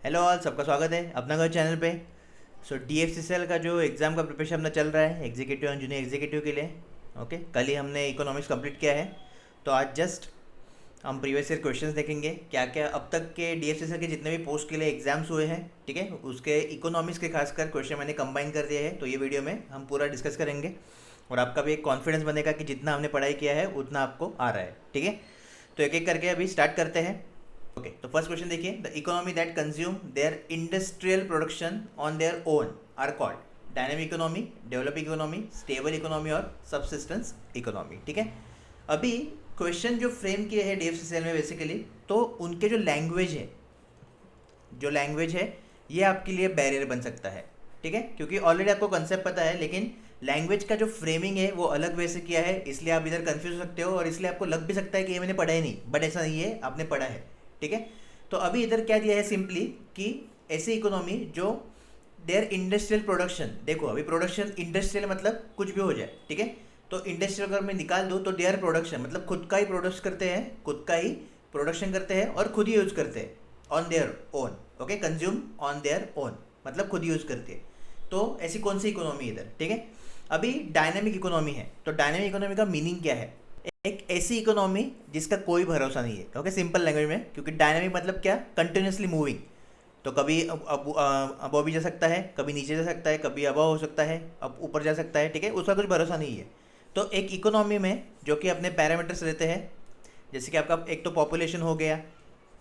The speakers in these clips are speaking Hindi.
हेलो ऑल, सबका स्वागत है अपना घर चैनल पे। DFCCL का जो एग्ज़ाम का प्रिपरेशन अपना चल रहा है एग्जीक्यूटिव और जूनियर एग्जीक्यूटिव के लिए। ओके, कल ही हमने इकोनॉमिक्स कंप्लीट किया है, तो आज जस्ट हम प्रीवियस ईयर क्वेश्चंस देखेंगे क्या क्या अब तक के DFCCL के जितने भी पोस्ट के लिए एग्जाम्स हुए हैं। ठीक है, उसके इकोनॉमिक्स के खासकर क्वेश्चन मैंने कंबाइन कर दिए हैं, तो ये वीडियो में हम पूरा डिस्कस करेंगे और आपका भी एक कॉन्फिडेंस बनेगा कि जितना हमने पढ़ाई किया है उतना आपको आ रहा है। ठीक है, तो एक एक करके अभी स्टार्ट करते हैं। ओके, तो फर्स्ट क्वेश्चन देखिए, the economy that consume their industrial production on their own are called dynamic economy, developing economy, stable economy और सबसिस्टेंस इकोनॉमी। ठीक है, अभी क्वेश्चन जो फ्रेम किए हैं DFCCL में बेसिकली, तो उनके जो लैंग्वेज है ये आपके लिए बैरियर बन सकता है। ठीक है, क्योंकि ऑलरेडी आपको कंसेप्ट पता है, लेकिन लैंग्वेज का जो फ्रेमिंग है वो अलग वे से किया है, इसलिए आप इधर कंफ्यूज हो सकते हो और इसलिए आपको लग भी सकता है कि ये मैंने पढ़ा ही नहीं, बट ऐसा नहीं है, आपने पढ़ा है। ठीक है, तो अभी इधर क्या दिया है सिंपली कि ऐसी इकोनॉमी जो देयर इंडस्ट्रियल प्रोडक्शन, देखो अभी प्रोडक्शन इंडस्ट्रियल मतलब कुछ भी हो जाए। ठीक है, तो इंडस्ट्रियल अगर मैं निकाल दूँ तो देयर प्रोडक्शन मतलब खुद का ही प्रोडक्ट करते हैं, खुद का ही प्रोडक्शन करते हैं और खुद ही यूज करते हैं on their own. Okay, consume on their own मतलब खुद यूज करते हैं। तो ऐसी कौन सी इकोनॉमी इधर? ठीक है, अभी डायनेमिक इकोनॉमी है, तो डायनेमिक इकोनॉमी का मीनिंग क्या है? एक ऐसी इकोनॉमी जिसका कोई भरोसा नहीं है। ओके, सिंपल लैंग्वेज में, क्योंकि डायनेमिक मतलब क्या? Continuously moving. तो कभी अब भी जा सकता है, कभी नीचे जा सकता है, कभी अबव हो सकता है, अब ऊपर जा सकता है। ठीक है, उसका कुछ भरोसा नहीं है। तो एक इकोनॉमी में जो कि अपने पैरामीटर्स रहते हैं, जैसे कि आपका एक तो पॉपुलेशन हो गया,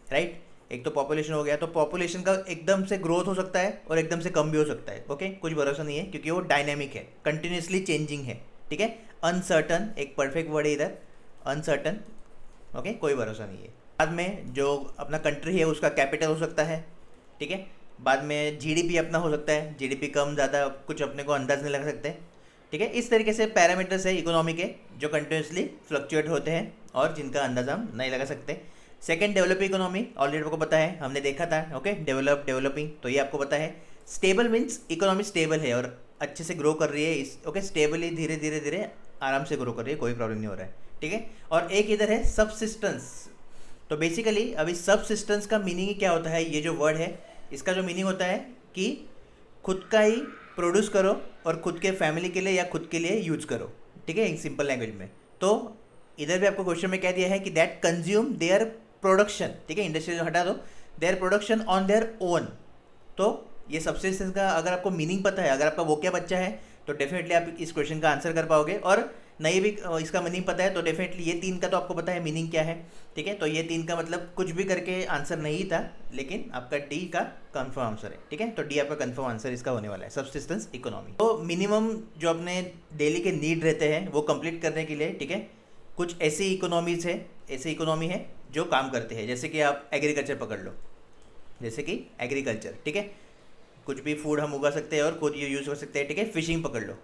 राइट, एक तो पॉपुलेशन हो गया, तो पॉपुलेशन का एकदम से ग्रोथ हो सकता है और एकदम से कम भी हो सकता है। ओके, कुछ भरोसा नहीं है क्योंकि वो डायनेमिक है, कंटिन्यूसली चेंजिंग है। ठीक है, अनसर्टन एक परफेक्ट वर्ड है इधर, अनसर्टन। ओके, कोई भरोसा नहीं है। बाद में जो अपना कंट्री है उसका कैपिटल हो सकता है। ठीक है, बाद में GDP अपना हो सकता है, GDP कम ज़्यादा कुछ अपने को अंदाज नहीं लगा सकते। ठीक है, इस तरीके से पैरामीटर्स है इकोनॉमी के जो कंटिन्यूसली फ्लक्चुएट होते हैं और जिनका अंदाज़ा हम नहीं लगा सकते। सेकेंड, डेवलपिंग इकोनॉमी, ऑलरेडी आपको पता है, हमने देखा था। ओके, डेवलपिंग, तो ये आपको पता है। स्टेबल मीन्स इकोनॉमी स्टेबल है और अच्छे से ग्रो कर रही है इस। ओके, स्टेबली धीरे धीरे धीरे आराम से ग्रो कर रही है, कोई प्रॉब्लम नहीं हो रहा है। ठीक है, और एक इधर है सबसिस्टेंस। तो बेसिकली अभी सबसिस्टेंस का मीनिंग ही क्या होता है? ये जो वर्ड है इसका जो मीनिंग होता है कि खुद का ही प्रोड्यूस करो और खुद के फैमिली के लिए या खुद के लिए यूज करो। ठीक है, एक सिंपल लैंग्वेज में। तो इधर भी आपको क्वेश्चन में क्या दिया है कि दैट कंज्यूम देयर प्रोडक्शन। ठीक है, इंडस्ट्री हटा दो, their production on their own. तो ये सबसिस्टेंस का अगर आपको मीनिंग पता है, अगर आपका वो क्या बच्चा है, तो डेफिनेटली आप इस क्वेश्चन का आंसर कर पाओगे। और नहीं भी इसका मीनिंग पता है तो डेफिनेटली ये तीन का तो आपको पता है मीनिंग क्या है। ठीक है, तो ये तीन का मतलब कुछ भी करके आंसर नहीं था, लेकिन आपका डी का कंफर्म आंसर है। ठीक है, तो डी आपका कंफर्म आंसर इसका होने वाला है, सबसिस्टेंस इकोनॉमी। तो मिनिमम जो अपने डेली के नीड रहते हैं वो कंप्लीट करने के लिए, ठीक है, कुछ ऐसी इकोनॉमीज है, ऐसी इकोनॉमी है जो काम करते हैं। जैसे कि आप एग्रीकल्चर पकड़ लो, जैसे कि एग्रीकल्चर, ठीक है, कुछ भी फूड हम उगा सकते हैं और खुद ये यूज़ कर सकते हैं। ठीक है, फिशिंग पकड़ लो,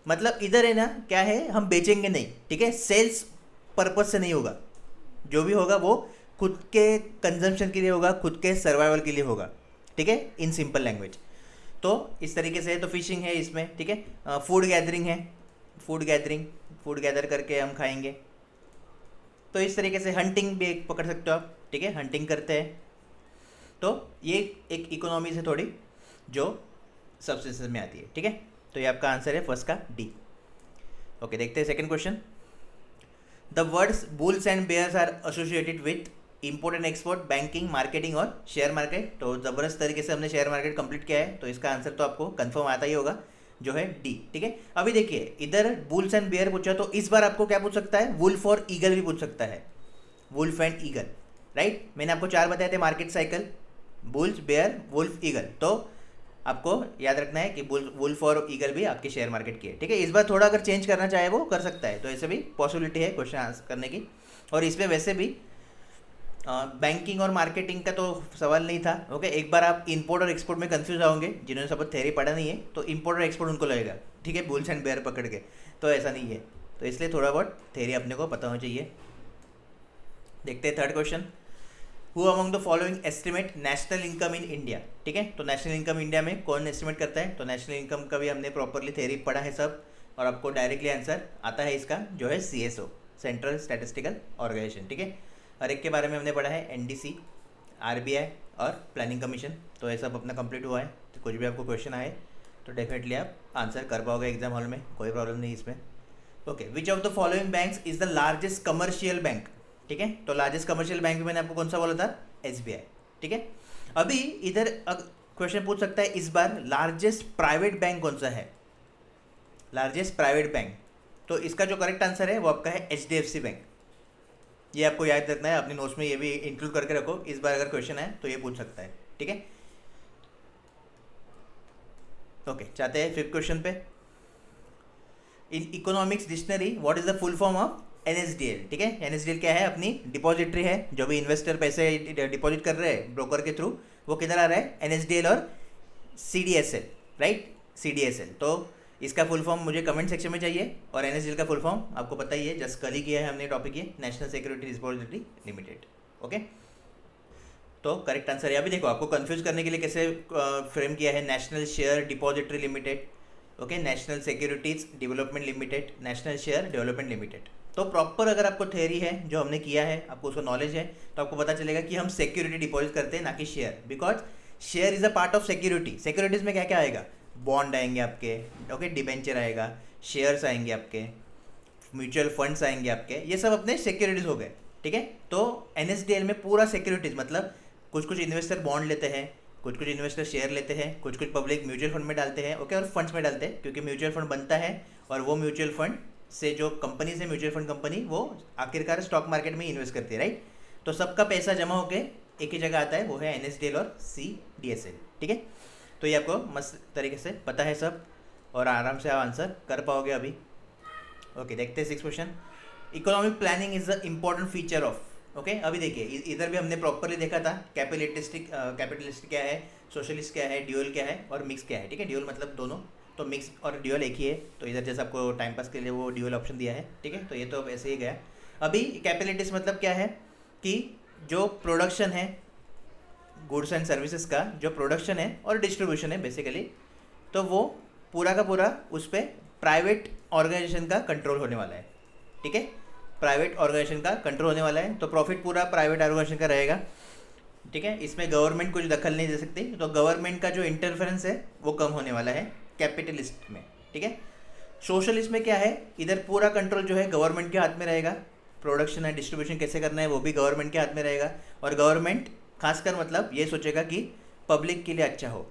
मतलब इधर है ना, क्या है, हम बेचेंगे नहीं। ठीक है, सेल्स पर्पज से नहीं होगा, जो भी होगा वो खुद के कंजम्पशन के लिए होगा, खुद के सर्वाइवल के लिए होगा। ठीक है, इन सिंपल लैंग्वेज। तो इस तरीके से तो फिशिंग है इसमें। ठीक है, फूड गैदरिंग है, फूड गैदर करके हम खाएंगे। तो इस तरीके से हंटिंग भी एक पकड़ सकते हो आप। ठीक है, हंटिंग करते हैं। तो ये एक इकोनॉमी से थोड़ी जो सबसिस्टेंस में आती है। ठीक है, तो ये आपका आंसर है फर्स्ट का डी। ओके, देखते हैं second question. The words bulls and bears are associated with import and export, banking, marketing और शेयर मार्केट। तो ज़बरदस्त तरीके से हमने शेयर मार्केट कंप्लीट किया है, तो इसका आंसर तो आपको कंफर्म आता ही होगा, जो है डी। ठीक है, अभी देखिए इधर बुल्स एंड बेयर पूछा, तो इस बार आपको क्या पूछ सकता है? वुल्फ और ईगल भी पूछ सकता है, वुल्फ एंड ईगल। राइट, मैंने आपको 4 बताए थे market cycle, bulls, bear, wolf, eagle. तो आपको याद रखना है कि वुल्फ और ईगल भी आपके शेयर मार्केट की है। ठीक है, इस बार थोड़ा अगर चेंज करना चाहे वो कर सकता है, तो ऐसे भी पॉसिबिलिटी है क्वेश्चन आंसर करने की। और इसमें वैसे भी बैंकिंग और मार्केटिंग का तो सवाल नहीं था। ओके, एक बार आप इंपोर्ट और एक्सपोर्ट में कंफ्यूज आओगे, जिन्होंने सब थ्योरी पढ़ा नहीं है, तो इंपोर्ट और एक्सपोर्ट उनको लगेगा। ठीक है, बुल्स एंड बेयर पकड़ के, तो ऐसा नहीं है, तो इसलिए थोड़ा बहुत थ्योरी अपने को पता होना चाहिए। देखते हैं third question. Who among the following estimate national income in India. ठीक है, तो नेशनल इनकम इंडिया में कौन एस्टिमेट करता है? तो नेशनल इनकम का भी हमने प्रॉपरली थ्योरी पढ़ा है सब, और आपको डायरेक्टली आंसर आता है इसका, जो है CSO, सेंट्रल स्टैटिस्टिकल ऑर्गेनाइजेशन। ठीक है, हर एक के बारे में हमने पढ़ा है, NDC, आरबीआई और प्लानिंग कमीशन। तो ये सब अपना कंप्लीट हुआ है। तो कुछ भी आपको क्वेश्चन आए तो डेफिनेटली आप आंसर कर पाओगे एग्जाम हॉल में, कोई प्रॉब्लम नहीं इसमें। Okay, which of the following banks is the largest commercial bank? ठीक है, तो लार्जेस्ट कमर्शियल बैंक मैंने आपको कौन सा बोला था? एसबीआई। ठीक है, अभी इधर क्वेश्चन पूछ सकता है इस बार लार्जेस्ट प्राइवेट बैंक कौन सा है? लार्जेस्ट प्राइवेट बैंक, तो इसका जो करेक्ट आंसर है वो आपका है एचडीएफसी बैंक। ये आपको याद रखना है, अपने नोट्स में ये भी इंक्लूड करके रखो, इस बार अगर क्वेश्चन है तो ये पूछ सकता है। ठीक है, ओके, चाहते हैं फिफ्थ क्वेश्चन पे। In economics dictionary what is the full form of NSDL? ठीक है, एनएसडीएल क्या है? अपनी डिपॉजिटरी है, जो भी इन्वेस्टर पैसे डिपॉजिट कर रहे हैं ब्रोकर के थ्रू, वो किधर आ रहा है? एनएसडीएल और सीडीएसएल, राइट, सीडीएसएल। तो इसका फुल फॉर्म मुझे कमेंट सेक्शन में चाहिए, और एनएसडीएल का फुल फॉर्म आपको पता ही है, जस्ट कल ही किया है हमने टॉपिक, ये national security depository limited. Okay, तो करेक्ट आंसर है। अभी देखो, आपको कंफ्यूज करने के लिए कैसे फ्रेम किया है, national share depository limited, okay, national securities development limited, national share development limited. तो प्रॉपर अगर आपको थ्योरी है जो हमने किया है, आपको उसका नॉलेज है, तो आपको पता चलेगा कि हम सिक्योरिटी डिपॉजिट करते हैं, ना कि share. Because share is a part of security. Securities में क्या क्या आएगा? बॉन्ड आएंगे आपके, ओके, डिबेंचर आएगा, शेयर्स आएंगे आपके, म्यूचुअल फंड्स आएंगे आपके, ये सब अपने सिक्योरिटीज हो गए। ठीक है, तो एनएसडीएल में पूरा सिक्योरिटीज, मतलब कुछ कुछ इन्वेस्टर बॉन्ड लेते हैं, कुछ कुछ इन्वेस्टर शेयर लेते हैं, कुछ कुछ पब्लिक म्यूचुअल फंड में डालते हैं, ओके, और फंड्स में डालते हैं, क्योंकि म्यूचुअल फंड बनता है और वो म्यूचुअल फंड से जो कंपनीज है, म्यूचुअल फंड कंपनी, वो आखिरकार स्टॉक मार्केट में इन्वेस्ट करती है, राइट। तो सबका पैसा जमा होकर एक ही जगह आता है, वो है एनएसडीएल और सीडीएसएल। ठीक है, तो ये आपको मस्त तरीके से पता है सब, और आराम से आप आंसर कर पाओगे अभी। ओके, देखते हैं six question. Economic planning is the important feature of, okay, अभी देखिए इधर भी हमने प्रॉपरली देखा था, कैपिटलिस्ट क्या है, सोशलिस्ट क्या है, ड्यूअल क्या है, और मिक्स क्या है। ठीक है, ड्यूअल मतलब दोनों, तो मिक्स और ड्यूअल एक ही है। तो इधर जैसे आपको टाइम पास के लिए वो ड्यूअल ऑप्शन दिया है। ठीक है, तो ये तो ऐसे ही गया। अभी कैपिटलिस्ट मतलब क्या है कि जो प्रोडक्शन है गुड्स एंड सर्विसेज का, जो प्रोडक्शन है और डिस्ट्रीब्यूशन है बेसिकली, तो वो पूरा का पूरा उस पर प्राइवेट ऑर्गेनाइजेशन का कंट्रोल होने वाला है। ठीक है, प्राइवेट ऑर्गेनाइजेशन का कंट्रोल होने वाला है, तो प्रॉफिट पूरा प्राइवेट ऑर्गेनाइजेशन का रहेगा। ठीक है, इसमें गवर्नमेंट कुछ दखल नहीं दे सकती, तो गवर्नमेंट का जो इंटरफेरेंस है वो कम होने वाला है कैपिटलिस्ट में। ठीक है, सोशलिस्ट में क्या है, इधर पूरा कंट्रोल जो है गवर्नमेंट के हाथ में रहेगा, प्रोडक्शन एंड डिस्ट्रीब्यूशन कैसे करना है वो भी गवर्नमेंट के हाथ में रहेगा, और गवर्नमेंट खासकर मतलब ये सोचेगा कि पब्लिक के लिए अच्छा हो।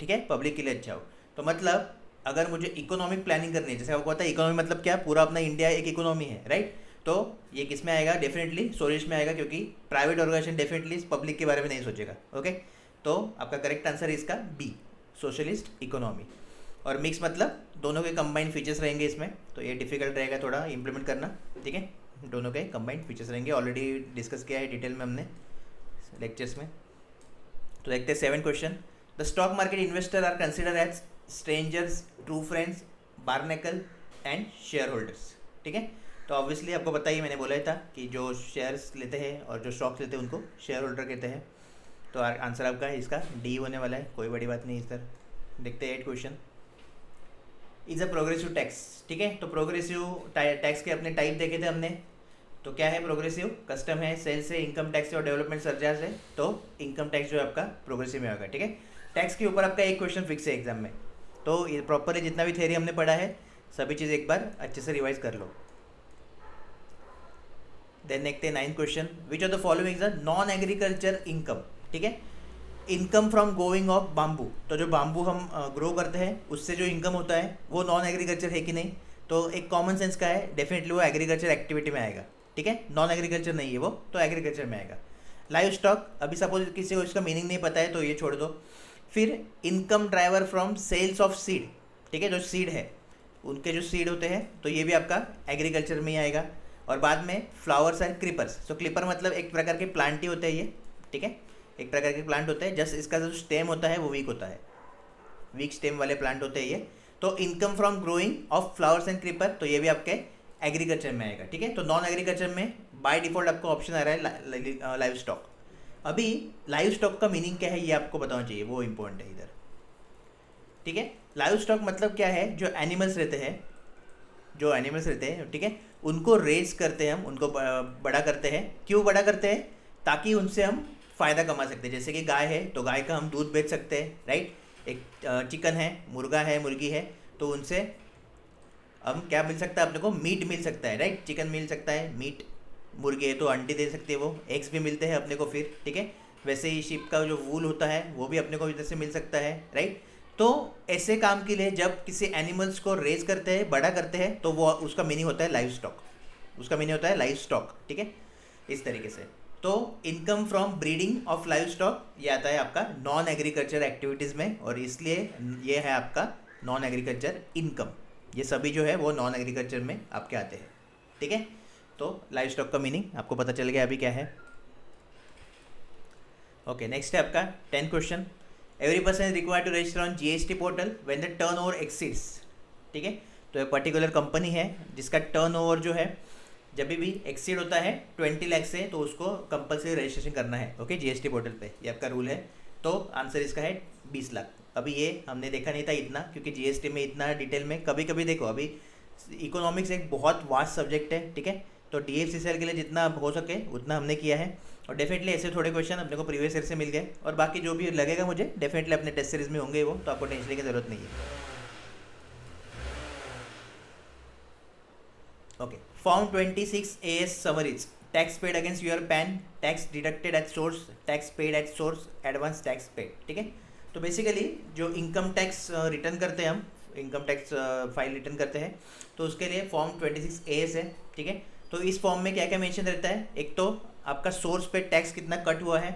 ठीक है, पब्लिक के लिए अच्छा हो, तो मतलब अगर मुझे इकोनॉमिक प्लानिंग करनी है, जैसे आपको पता है इकोनॉमी मतलब क्या, पूरा अपना इंडिया एक इकोनॉमी है, राइट। तो ये किस में आएगा? डेफिनेटली सोशलिस्ट में आएगा, क्योंकि प्राइवेट ऑर्गेनाइजेशन डेफिनेटली पब्लिक के बारे में नहीं सोचेगा। ओके, तो आपका करेक्ट आंसर है इसका बी, सोशलिस्ट इकोनॉमी। और मिक्स मतलब दोनों के कंबाइंड फीचर्स रहेंगे इसमें, तो ये डिफिकल्ट रहेगा थोड़ा इम्प्लीमेंट करना। ठीक है, दोनों के कंबाइंड फीचर्स रहेंगे, ऑलरेडी डिस्कस किया है डिटेल में हमने लेक्चर्स में। तो देखते हैं seven question. The stock market investor are consider as strangers, true friends, barnacle and share holders. ठीक है, तो ऑब्वियसली आपको पता ही, मैंने बोला ही था कि जो शेयर्स लेते हैं और जो स्टॉक्स लेते हैं उनको शेयर होल्डर कहते हैं। तो आंसर आपका इसका डी होने वाला है, कोई बड़ी बात नहीं इस तरह। देखते हैं eight question. Is a progressive tax. ठीक है, तो प्रोग्रेसिव टैक्स के अपने टाइप देखे थे हमने, तो क्या है प्रोग्रेसिव? कस्टम है, सेल्स है, इनकम टैक्स है और डेवलपमेंट सरचार्ज है। तो इनकम टैक्स जो है आपका प्रोग्रेसिव में होगा। ठीक है, टैक्स के ऊपर आपका एक क्वेश्चन फिक्स है एग्जाम में, तो ये प्रॉपरली जितना भी थ्योरी हमने पढ़ा है सभी चीज़ एक बार अच्छे से रिवाइज कर लो। देन देखते हैं ninth question. Which of the following is a non agriculture income. ठीक है, income from growing of bamboo, तो जो बाम्बू हम ग्रो करते हैं उससे जो इनकम होता है वो नॉन एग्रीकल्चर है कि नहीं? तो एक कॉमन सेंस का है, डेफिनेटली वो एग्रीकल्चर एक्टिविटी में आएगा। ठीक है, नॉन एग्रीकल्चर नहीं है वो, तो एग्रीकल्चर में आएगा। लाइव स्टॉक, अभी सपोज किसी को इसका मीनिंग नहीं पता है तो ये छोड़ दो। फिर income driver from sales of seed. ठीक है, जो सीड है उनके जो सीड होते हैं, तो ये भी आपका एग्रीकल्चर में ही आएगा। और बाद में फ्लावर्स एंड क्रीपर्स, तो क्रीपर मतलब एक प्रकार के प्लांट ही होते हैं ये। ठीक है, एक प्रकार के प्लांट होते हैं, जस्ट इसका जो स्टेम होता है वो वीक होता है, वीक स्टेम वाले प्लांट होते हैं ये। तो income from growing of flowers and creeper, तो ये भी आपके एग्रीकल्चर में आएगा। ठीक है, तो नॉन एग्रीकल्चर में बाय डिफॉल्ट आपको ऑप्शन आ रहा है लाइव स्टॉक। अभी लाइव स्टॉक का मीनिंग क्या है ये आपको बताना चाहिए, वो इंपॉर्टेंट है इधर। ठीक है, लाइव स्टॉक मतलब क्या है? जो एनिमल्स रहते हैं, जो एनिमल्स रहते हैं, ठीक है, उनको रेज करते हैं हम, उनको बड़ा करते हैं। क्यों बड़ा करते हैं? ताकि उनसे हम फ़ायदा कमा सकते हैं। जैसे कि गाय है तो गाय का हम दूध बेच सकते हैं, राइट। एक चिकन है, मुर्गा है, मुर्गी है, तो उनसे हम क्या मिल सकता है अपने को, मीट मिल सकता है, राइट। चिकन मिल सकता है, मीट। मुर्गी है तो अंडे दे सकती है, वो एग्स भी मिलते हैं अपने को फिर, ठीक है। वैसे ही शिप का जो वूल होता है वो भी अपने को इधर से मिल सकता है, राइट। तो ऐसे काम के लिए जब किसी एनिमल्स को रेज करते हैं, बड़ा करते हैं, तो वो उसका मीनिंग होता है लाइव स्टॉक, उसका मीनिंग होता है लाइव स्टॉक, ठीक है, इस तरीके से। तो income from breeding of live stock ये आता है आपका नॉन एग्रीकल्चर एक्टिविटीज़ में, और इसलिए ये है आपका नॉन एग्रीकल्चर इनकम। ये सभी जो है वो नॉन एग्रीकल्चर में आपके आते हैं, ठीक है। तो लाइव स्टॉक का मीनिंग आपको पता चल गया अभी क्या है। ओके, नेक्स्ट है आपका 10 question. Every person is required to register on GST portal when the turnover exceeds, ठीक है। तो एक पर्टिकुलर कंपनी है जिसका टर्नओवर जो है जब भी एक्सीड होता है 20 लाख से, तो उसको कंपलसरी रजिस्ट्रेशन करना है, ओके, जीएसटी पोर्टल पे, ये आपका रूल है। तो आंसर इसका है 20 लाख। अभी ये हमने देखा नहीं था इतना, क्योंकि जीएसटी में इतना डिटेल में कभी कभी देखो, अभी इकोनॉमिक्स एक बहुत वास्ट सब्जेक्ट है, ठीक है। तो DFCCL के लिए जितना हो सके उतना हमने किया है, और डेफिनेटली ऐसे थोड़े क्वेश्चन अपने को प्रीवियस ईयर से मिल गए, और बाकी जो भी लगेगा मुझे डेफिनेटली अपने टेस्ट सीरीज में होंगे वो, तो आपको टेंशन की जरूरत नहीं है। Okay, form 26 AS summaries, tax paid against your pan, tax deducted at source, tax paid at source, advance tax paid, ठीक है। तो बेसिकली जो इनकम टैक्स रिटर्न करते हैं हम, इनकम टैक्स फाइल रिटर्न करते हैं, तो उसके लिए फॉर्म 26 AS है, ठीक है। तो इस फॉर्म में क्या क्या मेंशन रहता है, एक तो आपका सोर्स पे टैक्स कितना कट हुआ है,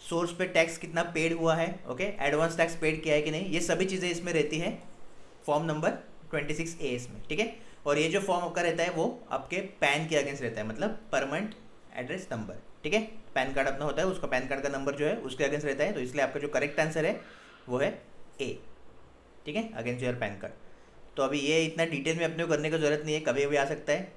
सोर्स पे टैक्स कितना पेड हुआ है, ओके, एडवांस टैक्स पेड किया है कि नहीं, ये सभी चीज़ें इसमें रहती है फॉर्म नंबर 26 AS में, ठीक है। और ये जो फॉर्म आपका रहता है वो आपके पैन के अगेंस्ट रहता है, मतलब परमानेंट एड्रेस नंबर, ठीक है। पैन कार्ड अपना होता है, उसका पैन कार्ड का नंबर जो है उसके अगेंस्ट रहता है, तो इसलिए आपका जो करेक्ट आंसर है वो है A, ठीक है, अगेंस्ट योर पैन कार्ड। तो अभी ये इतना डिटेल में अपने को करने की जरूरत नहीं है, कभी भी आ सकता है।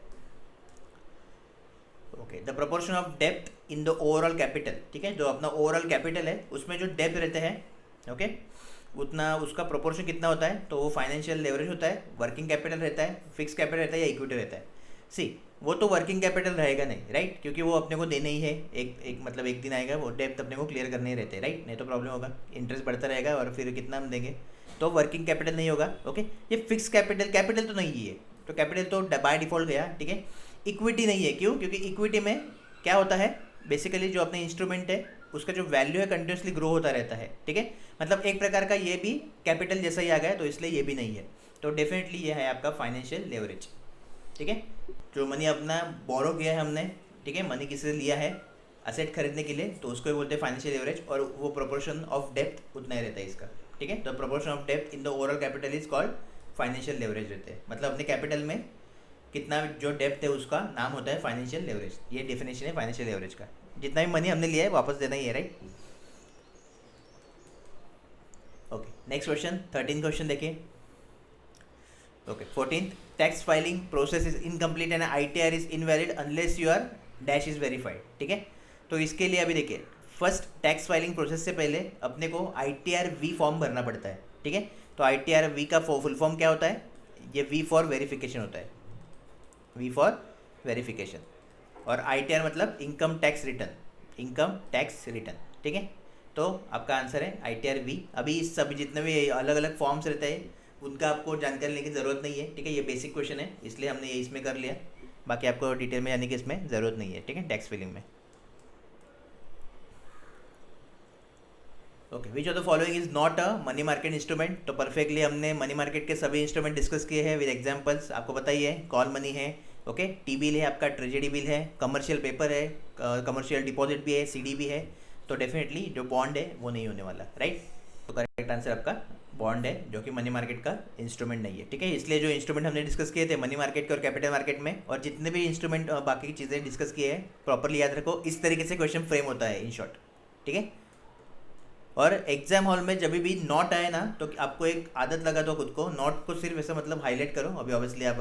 Okay, the proportion of depth in the overall capital, ठीक है, जो अपना ओवरऑल कैपिटल है उसमें जो डेप्थ रहते हैं, ओके, उतना उसका प्रोपोर्शन कितना होता है, तो वो फाइनेंशियल लेवरेज होता है, वर्किंग कैपिटल रहता है, फिक्स कैपिटल रहता है, या इक्विटी रहता है। सी, वो तो वर्किंग कैपिटल रहेगा नहीं, राइट, क्योंकि वो अपने को देने ही है, एक मतलब एक दिन आएगा वो डेप्थ अपने को क्लियर करने ही रहते हैं, राइट, नहीं तो प्रॉब्लम होगा, इंटरेस्ट बढ़ता रहेगा और फिर कितना हम देंगे, तो वर्किंग कैपिटल नहीं होगा, ओके। ये फिक्स कैपिटल तो नहीं है, तो कैपिटल तो बाय डिफॉल्ट गया, ठीक है। इक्विटी नहीं है, क्यों, क्योंकि इक्विटी में क्या होता है, बेसिकली जो अपने इंस्ट्रूमेंट है उसका जो वैल्यू है कंटिन्यूसली ग्रो होता रहता है, ठीक है। मतलब एक प्रकार का ये भी कैपिटल जैसा ही आ गया, तो इसलिए ये भी नहीं है, तो डेफिनेटली ये है आपका फाइनेंशियल लेवरेज, ठीक है। जो मनी अपना बोरो किया है हमने, ठीक है, मनी किसी से लिया है असेट खरीदने के लिए, तो उसको बोलते हैं फाइनेंशियल लेवरेज, और वो प्रोपोर्शन ऑफ डेप्थ उतना ही रहता है इसका, ठीक है। तो proportion of depth in the overall capital is called financial leverage रहते हैं, मतलब अपने कैपिटल में कितना जो डेप्थ है उसका नाम होता है फाइनेंशियल लेवरेज। ये डेफिनेशन है फाइनेंशियल लेवरेज का, जितना भी मनी हमने लिया है वापस देना ही है, right. Okay, next question 13 question देखिए। Okay, 14th, tax filing process is incomplete and ITR is invalid unless your dash is verified, ठीक है। तो इसके लिए अभी देखिए, फर्स्ट टैक्स फाइलिंग प्रोसेस से पहले अपने को ITR-V फॉर्म भरना पड़ता है, ठीक है। तो ITR-V का फुल फॉर्म क्या होता है, ये V फॉर वेरिफिकेशन होता है, V फॉर वेरिफिकेशन, और ITR मतलब income tax return, income tax return, ठीक है। तो आपका आंसर है ITR-V। अभी सभी जितने भी अलग अलग फॉर्म्स रहते हैं उनका आपको जानकारी लेने की ज़रूरत नहीं है, ठीक है, ये बेसिक क्वेश्चन है इसलिए हमने ये इसमें कर लिया, बाकी आपको डिटेल में जाने की इसमें ज़रूरत नहीं है, ठीक है, टैक्स फिलिंग में। Okay, which of the following is not a money market instrument. तो परफेक्टली हमने मनी मार्केट के सभी इंस्ट्रूमेंट डिस्कस किए हैं विद एग्जांपल्स, आपको पता ही है, कॉल मनी है, ओके, टी बिल है, आपका ट्रेजेडी बिल है, कमर्शियल पेपर है, कमर्शियल डिपॉजिट भी है, CD भी है, तो डेफिनेटली जो बॉन्ड है वो नहीं होने वाला, राइट। तो करेक्ट आंसर आपका बॉन्ड है, जो कि मनी मार्केट का इंस्ट्रूमेंट नहीं है, ठीक है। इसलिए जो इंस्ट्रूमेंट हमने डिस्कस किए थे मनी मार्केट के और कैपिटल मार्केट में, और जितने भी इंस्ट्रूमेंट बाकी की चीज़ें डिस्कस किए हैं, प्रॉपरली याद रखो, इस तरीके से क्वेश्चन फ्रेम होता है इन शॉर्ट, ठीक है। और एग्जाम हॉल में जब भी नोट आए ना, तो आपको एक आदत लगा दो खुद को, नोट को सिर्फ ऐसा मतलब हाईलाइट करो, अभी ऑब्वियसली आप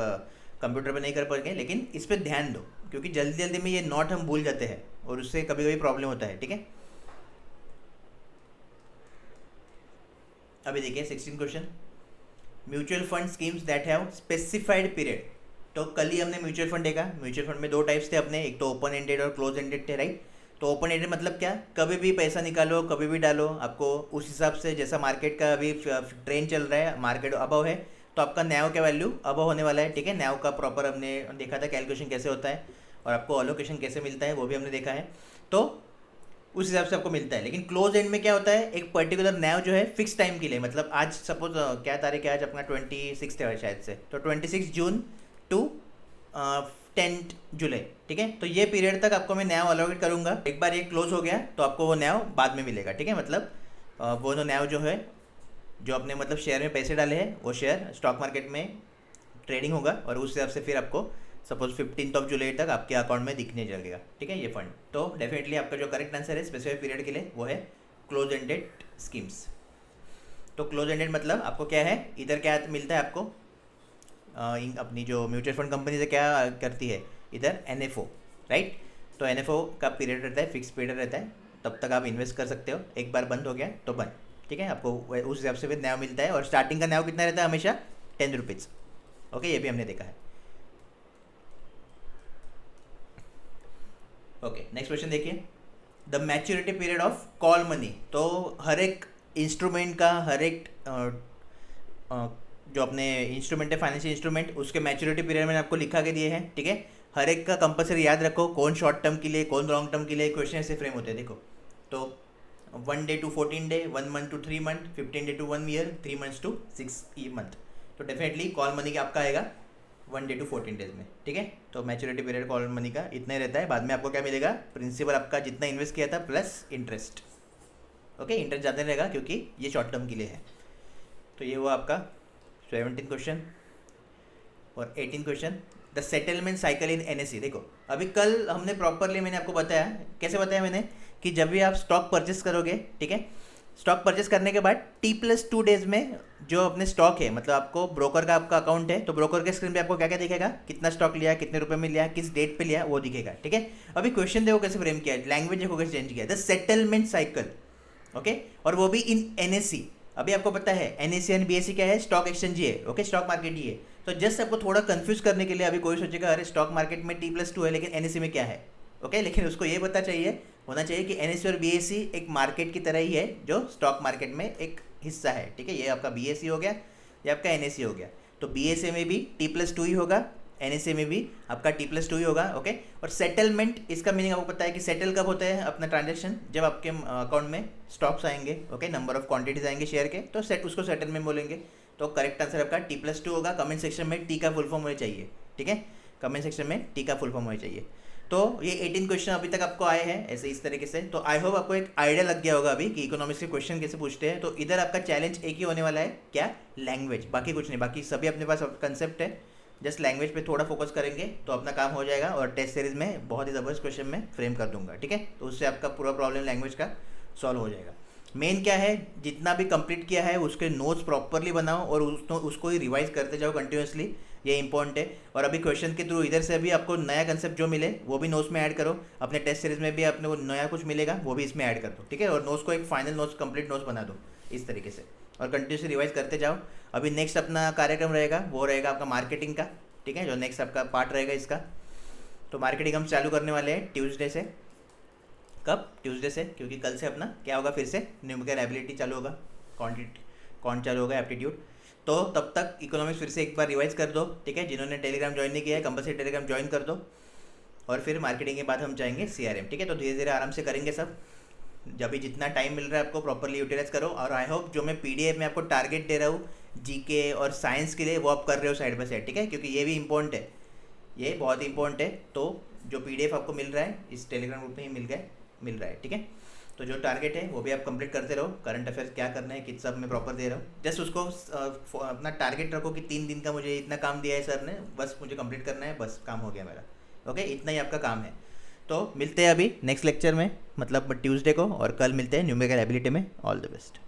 कंप्यूटर पे नहीं कर पाएंगे, लेकिन इस पर ध्यान दो, क्योंकि जल्दी जल्दी में ये नोट हम भूल जाते हैं और उससे कभी कभी प्रॉब्लम होता है, ठीक है। अभी देखिए 16 question, mutual fund schemes that have specified period. तो कल ही हमने म्यूचुअल फंड देखा, म्यूचुअल फंड में दो टाइप्स थे अपने, एक तो ओपन एंडेड और क्लोज एंडेड थे, राइट। तो ओपन एंडेड मतलब क्या, कभी भी पैसा निकालो, कभी भी डालो, आपको उस हिसाब से जैसा मार्केट का अभी ट्रेंड चल रहा है, मार्केट अबव है तो आपका न्याव का वैल्यू अबव होने वाला है। ठीक है, न्याव का प्रॉपर हमने देखा था कैलकुलेशन कैसे होता है और आपको अलोकेशन कैसे मिलता है वो भी हमने देखा है, तो उस हिसाब से आपको मिलता है। लेकिन क्लोज एंड में क्या होता है, एक पर्टिकुलर न्याव जो है फिक्स टाइम के लिए, मतलब आज सपोज क्या तारीख है, आज अपना 26 है शायद से, तो 26 जून टू 10 जुलाई। ठीक है, तो ये पीरियड तक आपको मैं न्याव अलॉकेट करूंगा। एक बार ये क्लोज हो गया तो आपको वो न्याव बाद में मिलेगा। ठीक है, मतलब वो न्याव जो है, जो आपने मतलब शेयर में पैसे डाले हैं वो शेयर स्टॉक मार्केट में ट्रेडिंग होगा और उस हिसाब से फिर आपको सपोज 15 जुलाई तक आपके अकाउंट में दिखने लगेगा। ठीक है, ये फंड। तो डेफिनेटली आपका जो करेक्ट आंसर है स्पेसिफिक पीरियड के लिए वो है क्लोज एंडेड स्कीम्स। तो क्लोज एंडेड मतलब आपको क्या है, इधर क्या मिलता है आपको, अपनी जो म्यूचुअल फंड कंपनी से क्या करती है, इधर NFO, राइट। तो NFO का पीरियड रहता है, फिक्स पीरियड रहता है, तब तक आप इन्वेस्ट कर सकते हो। एक बार बंद हो गया तो बंद। ठीक है, आपको उस हिसाब से फिर न्याव मिलता है और स्टार्टिंग का न्याव कितना रहता है, हमेशा 10 रुपीज़। ओके, ये भी हमने देखा है। ओके, नेक्स्ट क्वेश्चन देखिए, the maturity period of call money. तो हर एक इंस्ट्रूमेंट का, हर एक जो अपने इंस्ट्रूमेंट है, फाइनेंशियल इंस्ट्रूमेंट, उसके मैच्योरिटी पीरियड मैंने आपको लिखा के दिए हैं। ठीक है, हर एक का कंपलसरी याद रखो, कौन शॉर्ट टर्म के लिए, कौन लॉन्ग टर्म के लिए, क्वेश्चन ऐसे फ्रेम होते हैं। देखो, तो 1 day to 14 day, 1 month to 3 month, 15 day to 1 year, 3 months to 6 month। तो डेफिनेटली कॉल मनी का आपका आएगा 1 day to 14 days में। ठीक है, तो मैच्योरिटी पीरियड कॉल मनी का इतना ही रहता है। बाद में आपको क्या मिलेगा, प्रिंसिपल आपका जितना इन्वेस्ट किया था प्लस इंटरेस्ट। ओके, इंटरेस्ट ज़्यादा रहेगा क्योंकि ये शॉर्ट टर्म के लिए है। तो ये हुआ आपका 17 क्वेश्चन। और 18 question, the settlement cycle in NSE। देखो, अभी कल हमने प्रॉपरली मैंने आपको बताया, कैसे बताया मैंने, कि जब भी आप स्टॉक परचेस करोगे, ठीक है, स्टॉक परचेस करने के बाद T+2 डेज में जो अपने स्टॉक है, मतलब आपको ब्रोकर का आपका अकाउंट है, तो ब्रोकर के स्क्रीन पे आपको क्या क्या दिखेगा, कितना स्टॉक लिया, कितने रुपए में लिया, किस डेट पे लिया, वो दिखेगा। ठीक है, अभी क्वेश्चन देखो कैसे फ्रेम किया है, लैंग्वेज देखो कैसे चेंज किया है, द सेटलमेंट साइकिल। ओके, और वो भी इन NSE। अभी आपको पता है NSE एंड BSE क्या है, स्टॉक एक्सचेंज ही है। ओके, स्टॉक मार्केट ही है। तो जस्ट आपको थोड़ा कंफ्यूज करने के लिए अभी कोई सोचेगा अरे स्टॉक मार्केट में T+2 है लेकिन NSE में क्या है। ओके, लेकिन उसको ये पता होना चाहिए कि NSE और BSE एक मार्केट की तरह ही है जो स्टॉक मार्केट में एक हिस्सा है। ठीक है, ये आपका BSE हो गया, ये आपका NSE हो गया। तो BSE में भी T+2 ही होगा, NSE में भी आपका T+2 ही होगा। ओके, और सेटलमेंट, इसका मीनिंग आपको पता है कि सेटल कब होता है अपना ट्रांजेक्शन, जब आपके अकाउंट में स्टॉक्स आएंगे। ओके, नंबर ऑफ क्वांटिटीज आएंगे शेयर के, तो उसको सेटलमेंट बोलेंगे। तो करेक्ट आंसर आपका T+2 होगा। कमेंट सेक्शन में T का फुल फॉर्म होना चाहिए। ठीक है, कमेंट सेक्शन में T का फुल फॉर्म होना चाहिए। तो ये 18 क्वेश्चन अभी तक आपको आए हैं ऐसे इस तरीके से। तो आई होप आपको एक आइडिया लग गया होगा अभी कि इकोनॉमिक्स के क्वेश्चन कैसे पूछते हैं। तो इधर आपका चैलेंज एक ही होने वाला है, क्या, लैंग्वेज, बाकी कुछ नहीं। बाकी सभी अपने पास कंसेप्ट है, जस्ट लैंग्वेज पे थोड़ा फोकस करेंगे तो अपना काम हो जाएगा। और टेस्ट सीरीज में बहुत ही ज़बरदस्त क्वेश्चन में फ्रेम कर दूंगा। ठीक है, तो उससे आपका पूरा प्रॉब्लम लैंग्वेज का सॉल्व हो जाएगा। मेन क्या है, जितना भी कंप्लीट किया है उसके नोट्स प्रॉपरली बनाओ और उसको ही रिवाइज करते जाओ कंटिन्यूसली, ये इंपॉर्टेंट है। और अभी क्वेश्चन के थ्रू इधर से भी आपको नया कंसेप्ट जो मिले वो भी नोट्स में ऐड करो। अपने टेस्ट सीरीज में भी अपने को नया कुछ मिलेगा वो भी इसमें ऐड कर दो। ठीक है, और नोट्स को एक फाइनल नोट्स, कंप्लीट नोट्स बना दो इस तरीके से, और कंटिन्यूसली रिवाइज करते जाओ। अभी नेक्स्ट अपना कार्यक्रम रहेगा, वो रहेगा आपका मार्केटिंग का। ठीक है, जो नेक्स्ट आपका पार्ट रहेगा इसका। तो मार्केटिंग हम चालू करने वाले हैं ट्यूसडे से। कब, ट्यूसडे से, क्योंकि कल से अपना क्या होगा, फिर से न्यूमेरिकल एबिलिटी चालू होगा, कौन चालू होगा, एप्टीट्यूड। तो तब तक इकोनॉमिक्स फिर से एक बार रिवाइज कर दो। ठीक है, जिन्होंने टेलीग्राम ज्वाइन नहीं किया है कंपलसरी टेलीग्राम ज्वाइन कर दो। और फिर मार्केटिंग के बाद हम जाएंगे CRM। ठीक है, तो धीरे धीरे आराम से करेंगे सब। जब भी जितना टाइम मिल रहा है आपको प्रॉपरली यूटिलाइज करो। और आई होप जो मैं PDF में आपको टारगेट दे रहा हूँ GK और साइंस के लिए, वो आप कर रहे हो साइड बाय साइड। ठीक है, क्योंकि ये भी इंपॉर्टेंट है, ये बहुत इंपॉर्टेंट है। तो जो PDF आपको मिल रहा है इस टेलीग्राम ग्रुप में ही मिल रहा है। ठीक है, तो जो टारगेट है वो भी आप कंप्लीट करते रहो। करंट अफेयर्स क्या करना है, किस सब मैं प्रॉपर दे रहा हूँ, जस्ट उसको अपना टारगेट रखो कि 3 दिन का मुझे इतना काम दिया है सर ने, बस मुझे कंप्लीट करना है, बस काम हो गया मेरा। ओके, इतना ही आपका काम है। तो मिलते हैं अभी नेक्स्ट लेक्चर में, मतलब ट्यूसडे को, और कल मिलते हैं न्यूमेरिकल एबिलिटी में। All the best.